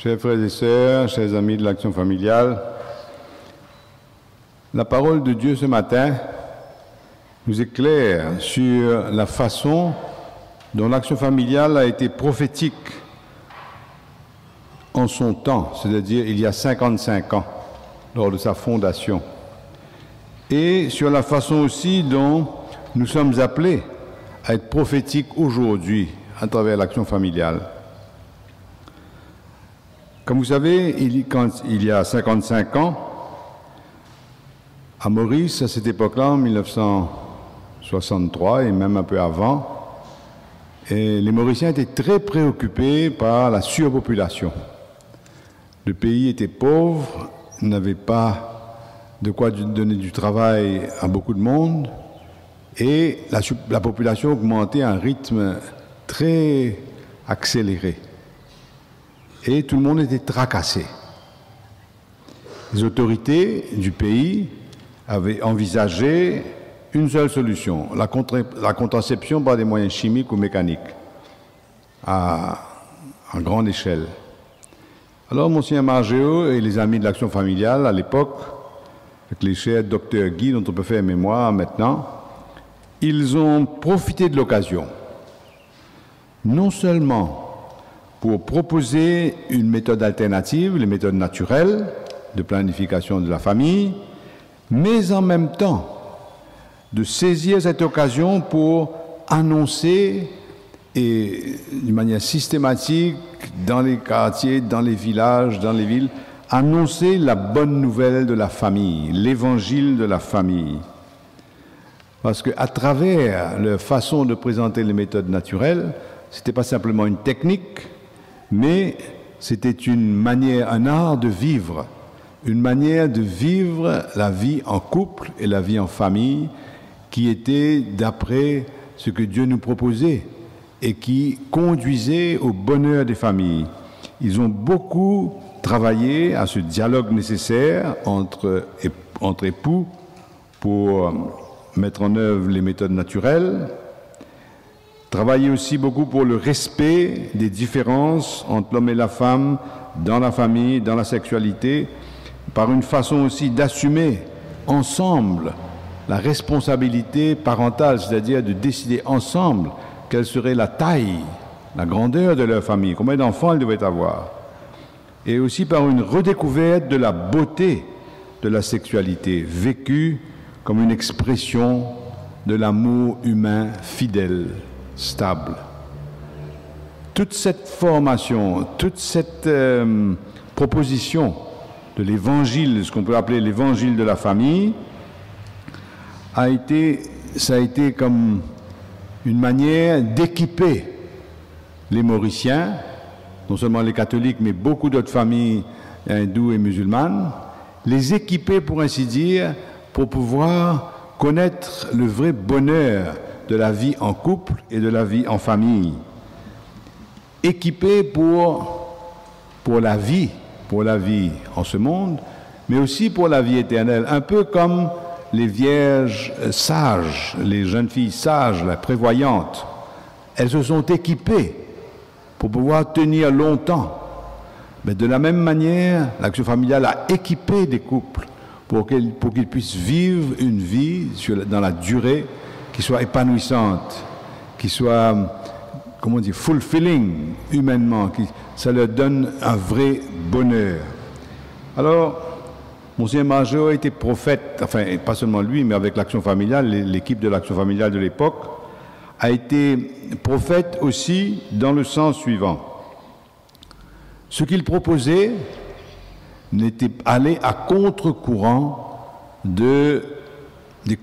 Chers frères et sœurs, chers amis de l'Action familiale, la parole de Dieu ce matin nous éclaire sur la façon dont l'Action familiale a été prophétique en son temps, c'est-à-dire il y a 55 ans, lors de sa fondation, et sur la façon aussi dont nous sommes appelés à être prophétiques aujourd'hui à travers l'Action familiale. Comme vous savez, il y a 55 ans, à Maurice, à cette époque-là, en 1963 et même un peu avant, les Mauriciens étaient très préoccupés par la surpopulation. Le pays était pauvre, n'avait pas de quoi donner du travail à beaucoup de monde et la population augmentait à un rythme très accéléré. Et tout le monde était tracassé. Les autorités du pays avaient envisagé une seule solution, la contraception par des moyens chimiques ou mécaniques, à grande échelle. Alors, Monseigneur Margéo et les amis de l'Action familiale, à l'époque, avec les chers docteurs Guy, dont on peut faire mémoire maintenant, ils ont profité de l'occasion, non seulement pour proposer une méthode alternative, les méthodes naturelles de planification de la famille, mais en même temps de saisir cette occasion pour annoncer et d'une manière systématique dans les quartiers, dans les villages, dans les villes, annoncer la bonne nouvelle de la famille, l'évangile de la famille. Parce qu'à travers leur façon de présenter les méthodes naturelles, ce n'était pas simplement une technique, mais c'était une manière, un art de vivre, une manière de vivre la vie en couple et la vie en famille qui était d'après ce que Dieu nous proposait et qui conduisait au bonheur des familles. Ils ont beaucoup travaillé à ce dialogue nécessaire entre époux pour mettre en œuvre les méthodes naturelles, travailler aussi beaucoup pour le respect des différences entre l'homme et la femme dans la famille, dans la sexualité, par une façon aussi d'assumer ensemble la responsabilité parentale, c'est-à-dire de décider ensemble quelle serait la taille, la grandeur de leur famille, combien d'enfants ils devaient avoir, et aussi par une redécouverte de la beauté de la sexualité, vécue comme une expression de l'amour humain fidèle, stable. Toute cette formation, toute cette proposition de l'évangile, ce qu'on peut appeler l'évangile de la famille, ça a été comme une manière d'équiper les Mauriciens, non seulement les catholiques, mais beaucoup d'autres familles hindoues et musulmanes, les équiper, pour ainsi dire, pour pouvoir connaître le vrai bonheur de la vie en couple et de la vie en famille. Équipés pour la vie en ce monde, mais aussi pour la vie éternelle, un peu comme les vierges sages, les jeunes filles sages, les prévoyantes. Elles se sont équipées pour pouvoir tenir longtemps. Mais de la même manière, l'Action familiale a équipé des couples pour qu'ils puissent vivre une vie dans la durée qui soit épanouissante, qui soit, comment dire, fulfilling humainement, ça leur donne un vrai bonheur. Alors, Monseigneur Margéo a été prophète, enfin, pas seulement lui, mais avec l'Action familiale, l'équipe de l'Action familiale de l'époque, a été prophète aussi dans le sens suivant. Ce qu'il proposait n'était aller à contre-courant des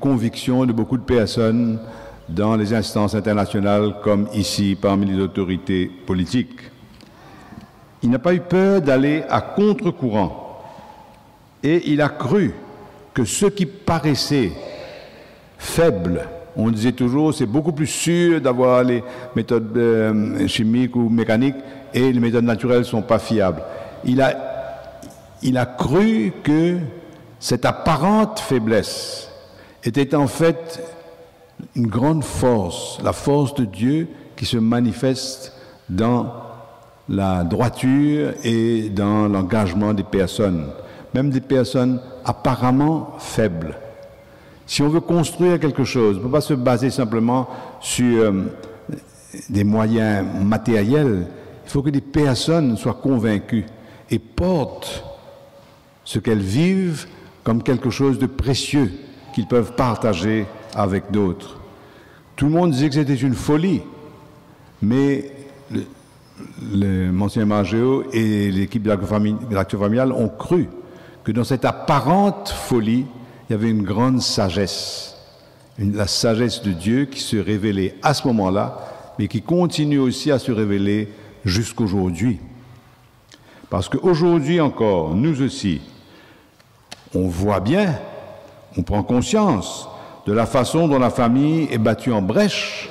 convictions de beaucoup de personnes dans les instances internationales comme ici, parmi les autorités politiques. Il n'a pas eu peur d'aller à contre-courant. Et il a cru que ce qui paraissait faible, on disait toujours c'est beaucoup plus sûr d'avoir les méthodes chimiques ou mécaniques et les méthodes naturelles ne sont pas fiables. Il a cru que cette apparente faiblesse était en fait une grande force, la force de Dieu qui se manifeste dans la droiture et dans l'engagement des personnes, même des personnes apparemment faibles. Si on veut construire quelque chose, on ne peut pas se baser simplement sur des moyens matériels. Il faut que des personnes soient convaincues et portent ce qu'elles vivent comme quelque chose de précieux qu'ils peuvent partager avec d'autres. Tout le monde disait que c'était une folie, mais Monseigneur Margéo et l'équipe de l'Action familiale ont cru que dans cette apparente folie, il y avait une grande sagesse, la sagesse de Dieu qui se révélait à ce moment-là, mais qui continue aussi à se révéler jusqu'aujourd'hui. Parce qu'aujourd'hui encore, nous aussi, on voit bien, on prend conscience de la façon dont la famille est battue en brèche,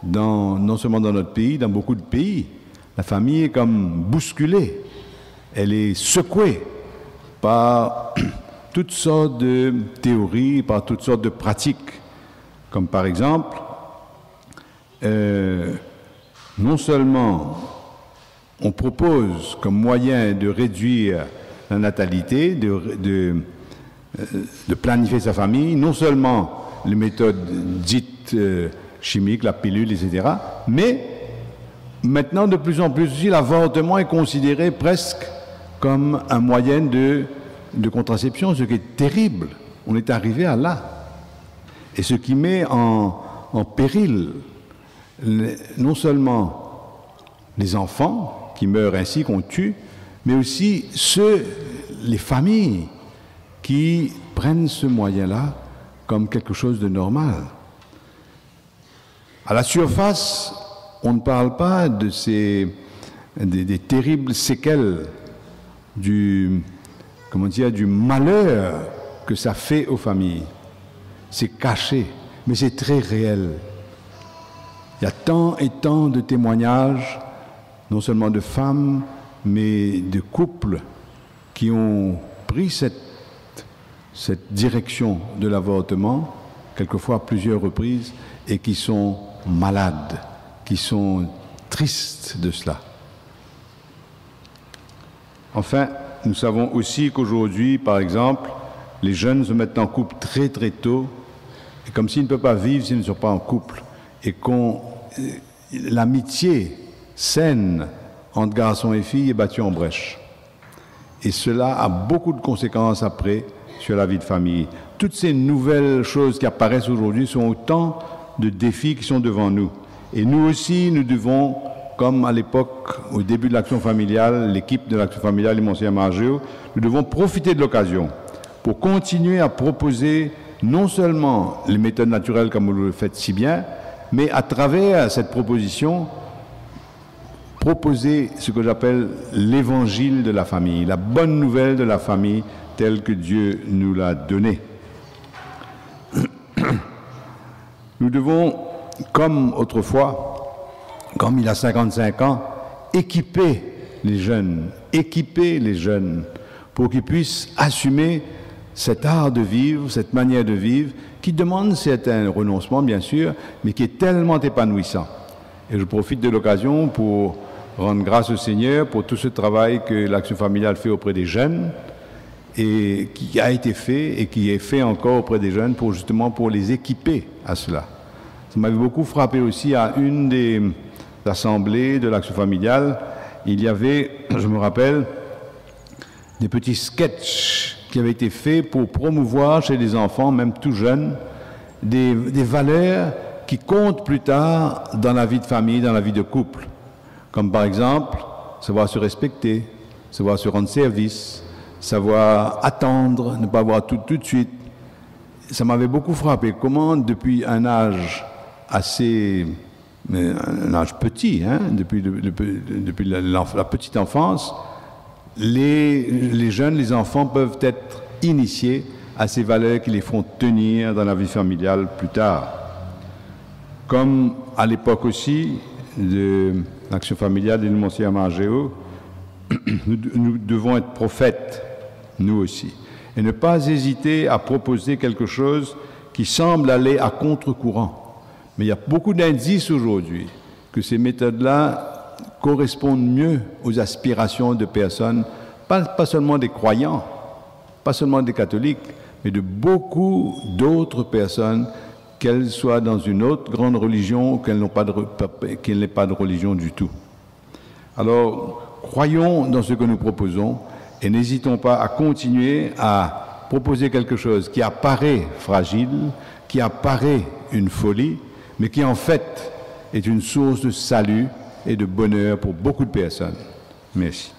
non seulement dans notre pays, dans beaucoup de pays. La famille est comme bousculée, elle est secouée par toutes sortes de théories, par toutes sortes de pratiques, comme par exemple, non seulement on propose comme moyen de réduire la natalité, de planifier sa famille, non seulement les méthodes dites chimiques, la pilule, etc., mais maintenant de plus en plus aussi l'avortement est considéré presque comme un moyen de contraception, ce qui est terrible. On est arrivé à là. Et ce qui met en péril non seulement les enfants qui meurent ainsi, qu'on tue, mais aussi les familles qui prennent ce moyen-là comme quelque chose de normal. À la surface, on ne parle pas de des terribles séquelles du malheur que ça fait aux familles. C'est caché, mais c'est très réel. Il y a tant et tant de témoignages, non seulement de femmes, mais de couples qui ont pris cette direction de l'avortement, quelquefois à plusieurs reprises, et qui sont malades, qui sont tristes de cela. Enfin, nous savons aussi qu'aujourd'hui, par exemple, les jeunes se mettent en couple très très tôt, et comme s'ils ne peuvent pas vivre s'ils ne sont pas en couple, et l'amitié saine entre garçons et filles est battue en brèche. Et cela a beaucoup de conséquences après sur la vie de famille. Toutes ces nouvelles choses qui apparaissent aujourd'hui sont autant de défis qui sont devant nous. Et nous aussi, nous devons, comme à l'époque, au début de l'action familiale, l'équipe de l'action familiale et Monseigneur Margéo, nous devons profiter de l'occasion pour continuer à proposer non seulement les méthodes naturelles comme vous le faites si bien, mais à travers cette proposition, proposer ce que j'appelle l'évangile de la famille, la bonne nouvelle de la famille telle que Dieu nous l'a donnée. Nous devons, comme autrefois, comme il y a 55 ans, équiper les jeunes pour qu'ils puissent assumer cet art de vivre, cette manière de vivre, qui demande certains renoncements, bien sûr, mais qui est tellement épanouissant. Et je profite de l'occasion pour rendre grâce au Seigneur pour tout ce travail que l'Action familiale fait auprès des jeunes, et qui a été fait et qui est fait encore auprès des jeunes pour les équiper à cela. Ça m'avait beaucoup frappé aussi à une des assemblées de l'Action familiale. Il y avait, je me rappelle, des petits sketchs qui avaient été faits pour promouvoir chez les enfants, même tout jeunes, des valeurs qui comptent plus tard dans la vie de famille, dans la vie de couple. Comme par exemple, savoir se respecter, savoir se rendre service, savoir attendre, ne pas avoir tout de suite. Ça m'avait beaucoup frappé. Comment, depuis un âge petit, depuis la petite enfance, les jeunes, les enfants peuvent être initiés à ces valeurs qui les font tenir dans la vie familiale plus tard. Comme à l'époque aussi de l'action familiale de Monseigneur Margéo, nous devons être prophètes, nous aussi, et ne pas hésiter à proposer quelque chose qui semble aller à contre-courant. Mais il y a beaucoup d'indices aujourd'hui que ces méthodes-là correspondent mieux aux aspirations de personnes, pas seulement des croyants, pas seulement des catholiques, mais de beaucoup d'autres personnes, qu'elles soient dans une autre grande religion ou qu'elles n'aient pas de religion du tout. Alors, croyons dans ce que nous proposons et n'hésitons pas à continuer à proposer quelque chose qui apparaît fragile, qui apparaît une folie, mais qui en fait est une source de salut et de bonheur pour beaucoup de personnes. Merci.